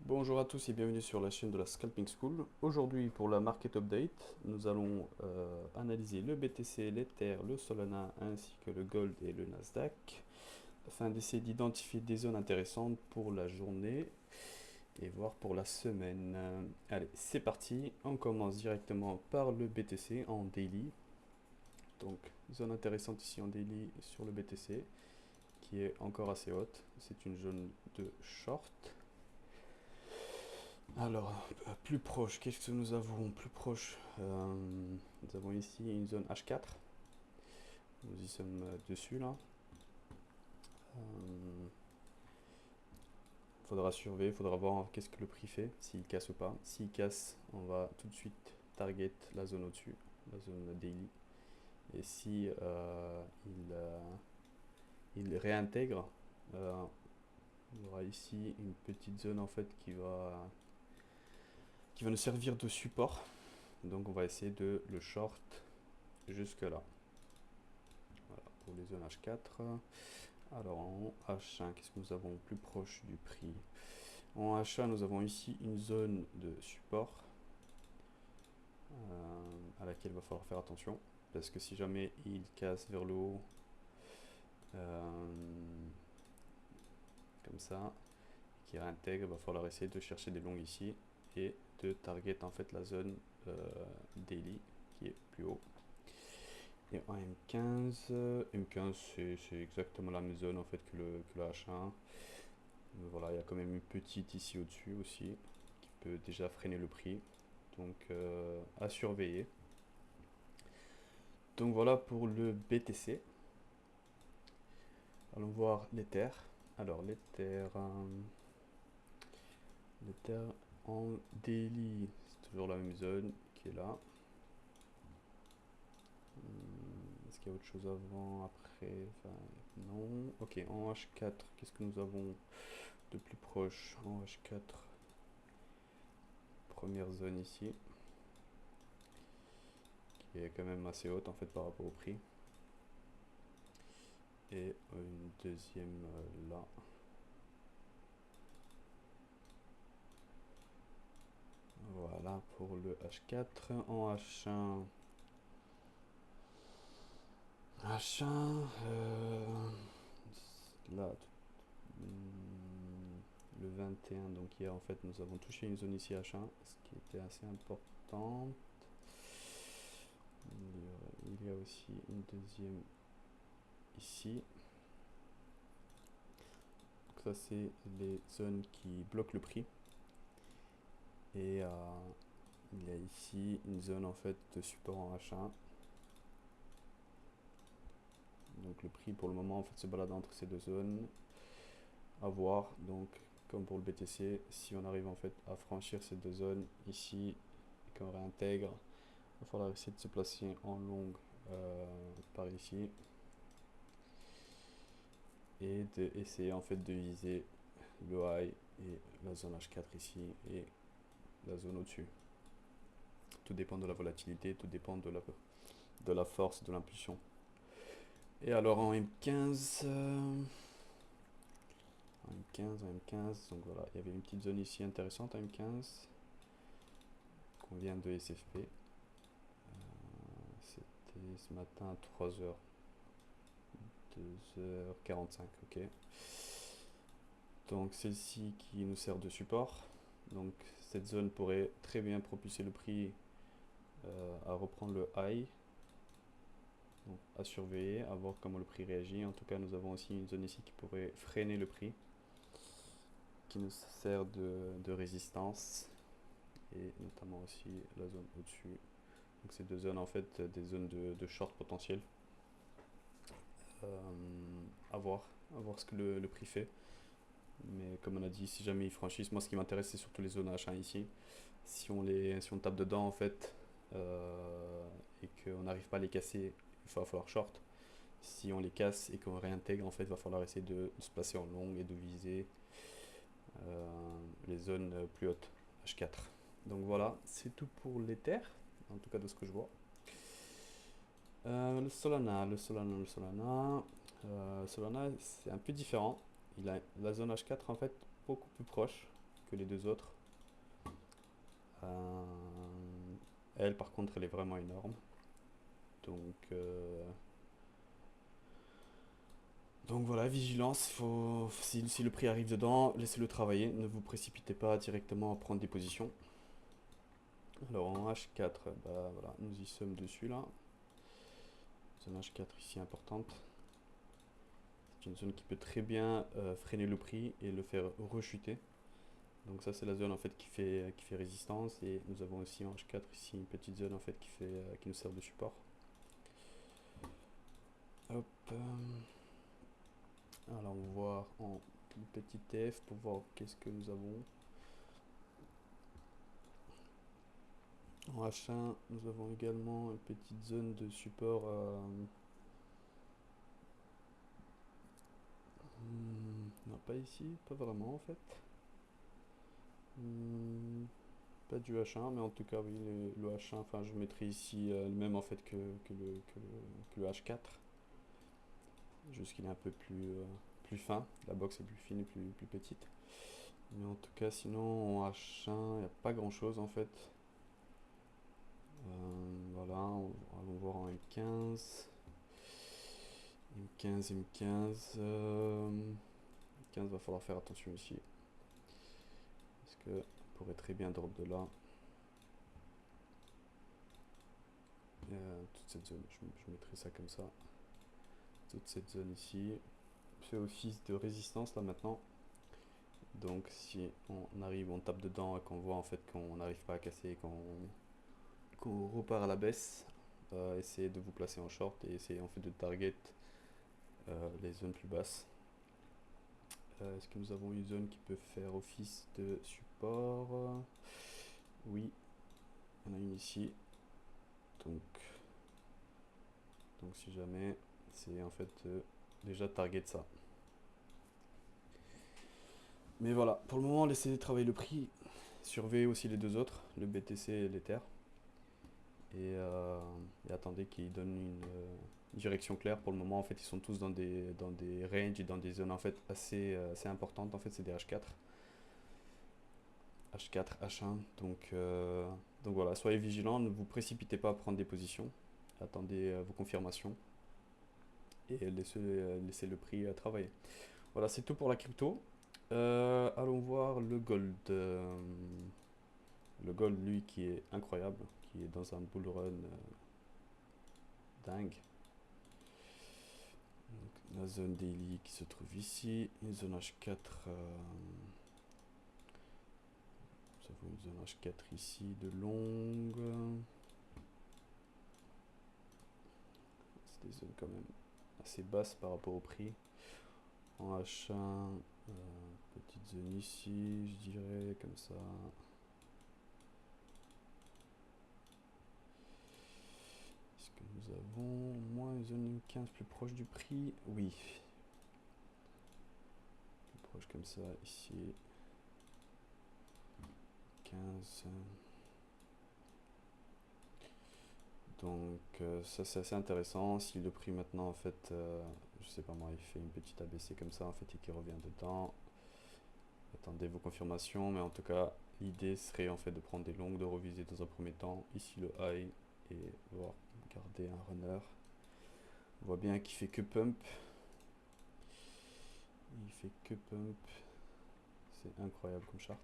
Bonjour à tous et bienvenue sur la chaîne de la Scalping School. Aujourd'hui pour la Market Update, nous allons analyser le BTC, l'Ether, le Solana ainsi que le Gold et le Nasdaq afin d'essayer d'identifier des zones intéressantes pour la journée et voir pour la semaine. Allez, c'est parti, on commence directement par le BTC en daily. Donc zone intéressante ici en daily sur le BTC qui est encore assez haute, c'est une zone de short. Alors, plus proche, qu'est-ce que nous avons plus proche? Nous avons ici une zone H4. Nous y sommes dessus là. Faudra surveiller, faudra voir qu'est-ce que le prix fait, s'il casse ou pas. S'il casse, on va tout de suite target la zone au-dessus, la zone daily. Et si il réintègre, il y aura ici une petite zone en fait qui va nous servir de support. Donc on va essayer de le short jusque là. Voilà pour les zones H4. Alors en H1, qu'est-ce que nous avons plus proche du prix? En H1, nous avons ici une zone de support à laquelle il va falloir faire attention. Parce que si jamais il casse vers le haut, comme ça, qui réintègre, il va falloir essayer de chercher des longs ici et de target en fait la zone daily qui est plus haut. Et en M15 c'est exactement la même zone en fait que le H1. Voilà, il y a quand même une petite ici au-dessus aussi qui peut déjà freiner le prix. Donc à surveiller. Donc voilà pour le BTC. Allons voir l'Ether. Alors l'Ether en daily, c'est toujours la même zone qui est là. Est-ce qu'il y a autre chose avant, après? Enfin, non. Ok, en H4, qu'est-ce que nous avons de plus proche? En H4, première zone ici, qui est quand même assez haute en fait par rapport au prix. Et une deuxième là. Voilà pour le H4. En H1, là, le 21, donc hier en fait nous avons touché une zone ici H1, ce qui était assez important. Il y a aussi une deuxième ici. Donc ça c'est les zones qui bloquent le prix. Et il y a ici une zone en fait de support en H1. Donc le prix pour le moment en fait se balade entre ces deux zones. À voir, donc comme pour le BTC, si on arrive en fait à franchir ces deux zones ici et qu'on réintègre, il va falloir essayer de se placer en longue par ici et d'essayer en fait de viser le high et la zone H4 ici et la zone au-dessus. Tout dépend de la volatilité, tout dépend de la force, de l'impulsion. Et alors en M15, donc voilà, il y avait une petite zone ici intéressante en M15 qu'on vient de SFP. C'était ce matin à 3h, 2h45, ok. Donc celle-ci qui nous sert de support. Donc cette zone pourrait très bien propulser le prix à reprendre le high. Donc à surveiller, à voir comment le prix réagit. En tout cas, nous avons aussi une zone ici qui pourrait freiner le prix, qui nous sert de résistance et notamment aussi la zone au-dessus. Donc ces deux zones en fait des zones de short potentiel. À voir ce que le prix fait. Mais comme on a dit, si jamais ils franchissent, moi ce qui m'intéresse c'est surtout les zones H1 ici. Si on tape dedans en fait et qu'on n'arrive pas à les casser, il va falloir short. Si on les casse et qu'on réintègre, en fait, il va falloir essayer de se placer en long et de viser les zones plus hautes, H4. Donc voilà, c'est tout pour l'Ether, en tout cas de ce que je vois. Solana, c'est un peu différent. Il a la zone H4 en fait beaucoup plus proche. que les deux autres. Elle, par contre, elle est vraiment énorme. Donc voilà, vigilance, si le prix arrive dedans, laissez-le travailler, ne vous précipitez pas directement à prendre des positions. Alors en H4, bah voilà, nous y sommes dessus là. Zone H4 ici importante. C'est une zone qui peut très bien freiner le prix et le faire rechuter. Donc ça c'est la zone en fait qui fait résistance, et nous avons aussi en H4 ici une petite zone en fait qui nous sert de support. Hop. Alors on va voir en petit TF pour voir qu'est-ce que nous avons. En H1, nous avons également une petite zone de support. Non, pas ici, pas vraiment en fait. Pas du H1, mais en tout cas, oui, le H1, enfin, je mettrai ici le même en fait que le H4. Juste qu'il est un peu plus fin. La box est plus fine et plus petite. Mais en tout cas, sinon, en H1, il n'y a pas grand chose en fait. Voilà, allons voir en M15. M15, M15. M15, va falloir faire attention ici. Parce que on pourrait très bien drop de là. Toute cette zone, je mettrai ça comme ça. Toute cette zone ici fait office de résistance là maintenant. Donc si on arrive, on tape dedans et qu'on voit en fait qu'on n'arrive pas à casser, qu'on repart à la baisse, essayez de vous placer en short et essayez en fait de target les zones plus basses. Est-ce que nous avons une zone qui peut faire office de support? Oui, il y en a une ici. Donc si jamais, c'est en fait déjà target ça. Mais voilà, pour le moment, laissez travailler le prix. Surveillez aussi les deux autres, le BTC et l'Ether. Et attendez qu'ils donnent une direction claire. Pour le moment, en fait, ils sont tous dans des ranges et dans des zones en fait assez importantes. En fait, c'est des H4. H4, H1. Donc voilà, soyez vigilants, ne vous précipitez pas à prendre des positions. Attendez vos confirmations. Et laissez le prix travailler. Voilà, c'est tout pour la crypto. Allons voir le gold. Le gold, lui, qui est incroyable, qui est dans un bull run dingue. Donc, la zone daily qui se trouve ici, une zone H4. Nous avons une zone H4 ici de longue. C'est des zones quand même assez basses par rapport au prix. En H1, petite zone ici, je dirais, comme ça. Est-ce que nous avons au moins une zone 15 plus proche du prix? Oui. Plus proche comme ça, ici. 15. Donc ça c'est assez intéressant. Si le prix maintenant en fait, je sais pas moi, il fait une petite ABC comme ça en fait et qu'il revient dedans, attendez vos confirmations, mais en tout cas l'idée serait en fait de prendre des longues, de reviser dans un premier temps ici le high et voir garder un runner. On voit bien qu'il fait que pump. Il fait que pump. C'est incroyable comme chart.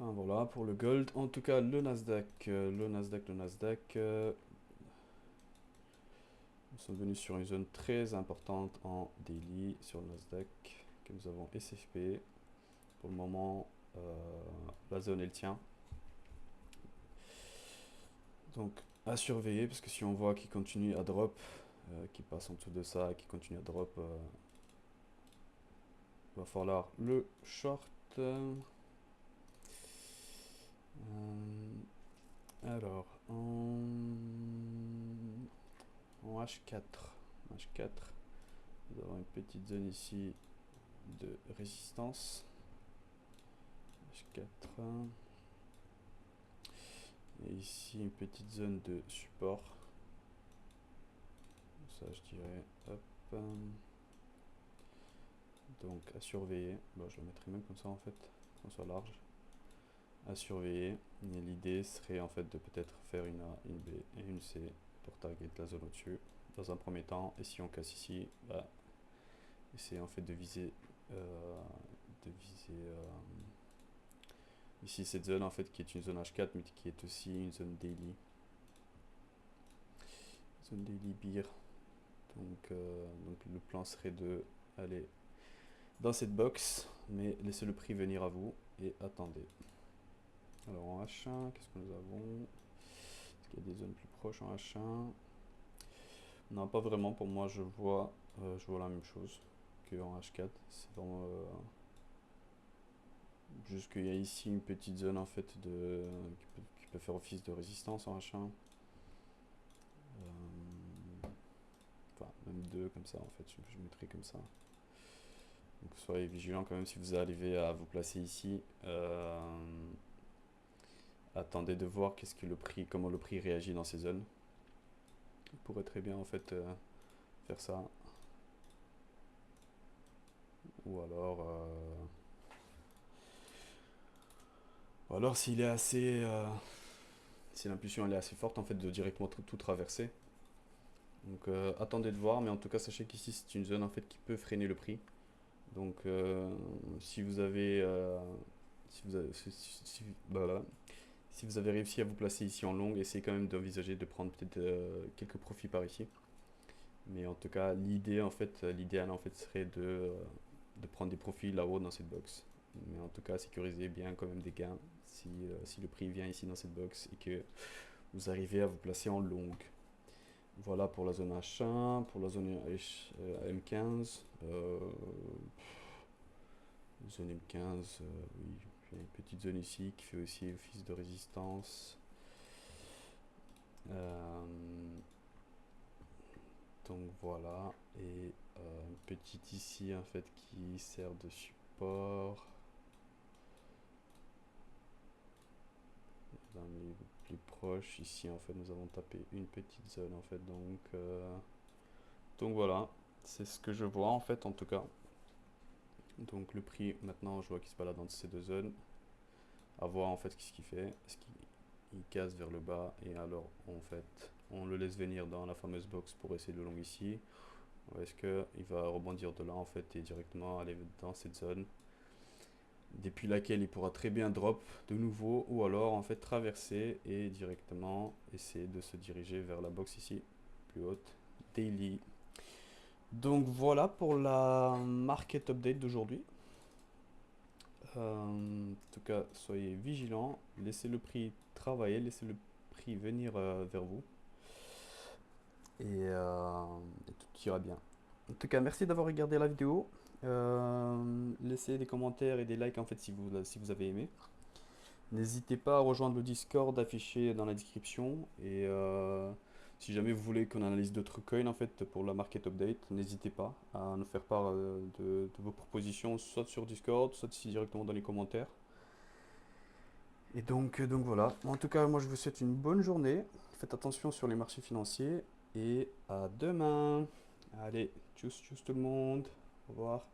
Enfin voilà pour le gold. En tout cas le Nasdaq, nous sommes venus sur une zone très importante en daily sur le Nasdaq que nous avons SFP. Pour le moment, la zone elle tient. Donc à surveiller parce que si on voit qu'il continue à drop, qu'il passe en dessous de ça, qu'il continue à drop, il va falloir le short. Alors en H4, nous avons une petite zone ici de résistance. H4. Et ici une petite zone de support. Ça je dirais, hop. Donc à surveiller, bon, je le mettrai même comme ça en fait, qu'on soit large. À surveiller, et l'idée serait en fait de peut-être faire une A, une B et une C pour target la zone au-dessus dans un premier temps, et si on casse ici, bah, essayer en fait de viser, de viser ici cette zone en fait qui est une zone H4 mais qui est aussi une zone daily beer. Donc le plan serait de aller dans cette box, mais laissez le prix venir à vous et attendez. Alors en H1, qu'est-ce que nous avons? Est-ce qu'il y a des zones plus proches en H1? Non, pas vraiment. Pour moi, je vois la même chose qu'en H4. C'est vraiment juste qu'il y a ici une petite zone en fait qui peut faire office de résistance en H1. Enfin, même deux comme ça en fait. Je mettrai comme ça. Donc soyez vigilant quand même si vous arrivez à vous placer ici. Attendez de voir comment le prix réagit dans ces zones. Il pourrait très bien en fait faire ça. Ou alors s'il est assez, si l'impulsion elle est assez forte en fait de directement tout traverser. Donc attendez de voir, mais en tout cas sachez qu'ici c'est une zone en fait qui peut freiner le prix. Donc si vous avez, si vous avez réussi à vous placer ici en longue, essayez quand même d'envisager de prendre peut-être quelques profits par ici. Mais en tout cas, l'idéal en fait serait de prendre des profits là-haut dans cette box. Mais en tout cas, sécurisez bien quand même des gains si le prix vient ici dans cette box et que vous arrivez à vous placer en longue. Voilà pour la zone H1, pour la zone M15. Zone M15, oui, il y a une petite zone ici qui fait aussi office de résistance. Donc voilà, et une petite ici en fait qui sert de support. Dans les plus proches, ici en fait nous avons tapé une petite zone en fait, donc voilà, c'est ce que je vois en fait en tout cas. Donc le prix maintenant je vois qu'il se balade dans ces deux zones, à voir en fait ce qu'il fait, est-ce qu'il casse vers le bas et alors en fait on le laisse venir dans la fameuse box pour essayer de long ici, ou est-ce qu'il va rebondir de là en fait et directement aller dans cette zone depuis laquelle il pourra très bien drop de nouveau, ou alors en fait traverser et directement essayer de se diriger vers la box ici plus haute daily. Donc voilà pour la market update d'aujourd'hui. En tout cas soyez vigilants, laissez le prix travailler, laissez le prix venir vers vous et tout ira bien. En tout cas merci d'avoir regardé la vidéo. Laissez des commentaires et des likes en fait si vous avez aimé. N'hésitez pas à rejoindre le Discord affiché dans la description, et si jamais vous voulez qu'on analyse d'autres coins en fait pour la market update, n'hésitez pas à nous faire part de vos propositions, soit sur Discord, soit ici directement dans les commentaires. Et donc voilà. En tout cas, moi je vous souhaite une bonne journée. Faites attention sur les marchés financiers et à demain. Allez, tchuss tchuss tout le monde. Au revoir.